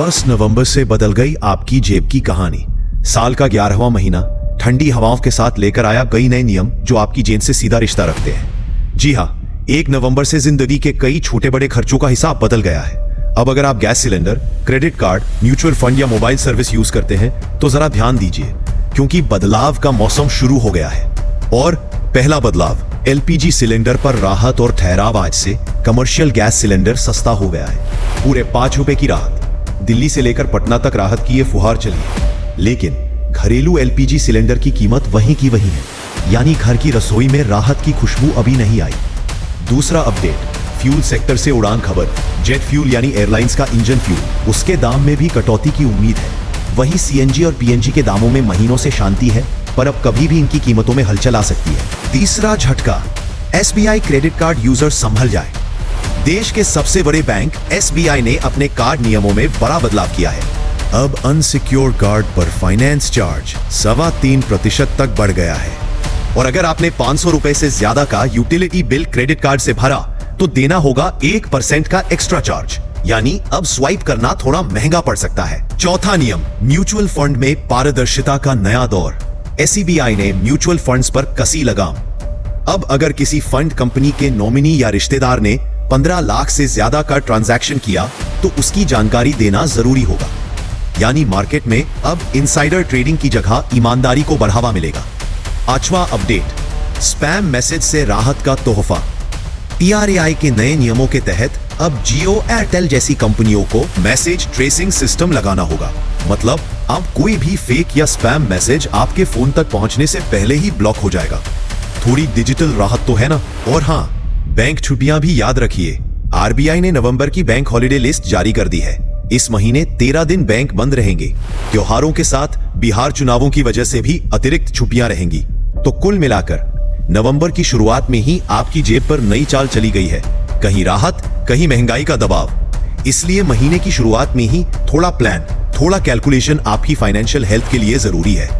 1 नवंबर से बदल गई आपकी जेब की कहानी। साल का 11वां महीना ठंडी हवाओं के साथ लेकर आया कई नए नियम जो आपकी जेब से सीधा रिश्ता रखते हैं। जी हाँ, 1 नवंबर से जिंदगी के कई छोटे बड़े खर्चों का हिसाब बदल गया है। अब अगर आप gas cylinder, credit card, mutual fund या मोबाइल सर्विस यूज करते हैं तो जरा ध्यान दीजिए, क्योंकि बदलाव का मौसम शुरू हो गया है। और पहला बदलाव, एलपीजी सिलेंडर पर राहत और ठहराव। आज से कमर्शियल गैस सिलेंडर सस्ता हो गया है। पूरे 5 रुपए की राहत। दिल्ली से लेकर पटना तक राहत की ये फुहार चली है। लेकिन घरेलू एलपीजी सिलेंडर की कीमत वहीं की वहीं है, यानी घर की रसोई में राहत की खुशबू अभी नहीं आई। दूसरा अपडेट, फ्यूल सेक्टर से उड़ान खबर। जेट फ्यूल यानी एयरलाइंस का इंजन फ्यूल, उसके दाम में भी कटौती की उम्मीद है। वहीं सीएनजी और पीएनजी के दामों में महीनों से शांति है, पर अब कभी भी इनकी कीमतों में हलचल आ सकती है। तीसरा झटका, एसबीआई क्रेडिट कार्ड यूजर संभल जाए। देश के सबसे बड़े बैंक एसबीआई ने अपने कार्ड नियमों में बड़ा बदलाव किया है। अब अनसिक्योर्ड कार्ड पर फाइनेंस चार्ज 3.25% तक बढ़ गया है। और अगर आपने 500 रुपए से ज्यादा का यूटिलिटी बिल क्रेडिट कार्ड से भरा तो देना होगा 1% का एक्स्ट्रा चार्ज, यानी अब स्वाइप करना थोड़ा महंगा पड़ सकता है। चौथा नियम, म्यूचुअल फंड में पारदर्शिता का नया दौर। एसबीआई ने म्यूचुअल फंड्स पर कसी लगाम। अब अगर किसी फंड कंपनी के नॉमिनी या रिश्तेदार ने 15 लाख से ज्यादा का ट्रांजैक्शन किया तो उसकी जानकारी देना जरूरी होगा। यानी मार्केट में अब इनसाइडर ट्रेडिंग की जगह ईमानदारी को बढ़ावा मिलेगा। 8वां अपडेट, स्पैम मैसेज से राहत का तोहफा। पीआरएआई के नए नियमों के तहत अब जियो, एयरटेल जैसी कंपनियों को मैसेज ट्रेसिंग सिस्टम लगाना होगा। मतलब अब कोई भी फेक या स्पैम मैसेज आपके फोन तक पहुंचने से पहले ही ब्लॉक हो जाएगा। थोड़ी डिजिटल राहत तो है ना। और हाँ, बैंक छुट्टियां भी याद रखिए। आरबीआई ने नवंबर की बैंक हॉलिडे लिस्ट जारी कर दी है। इस महीने 13 दिन बैंक बंद रहेंगे। त्योहारों के साथ बिहार चुनावों की वजह से भी अतिरिक्त छुट्टियां रहेंगी। तो कुल मिलाकर नवंबर की शुरुआत में ही आपकी जेब पर नई चाल चली गई है। कहीं राहत, कहीं महंगाई का दबाव। इसलिए महीने की शुरुआत में ही थोड़ा प्लान, थोड़ा कैलकुलेशन आपकी फाइनेंशियल हेल्थ के लिए जरूरी है।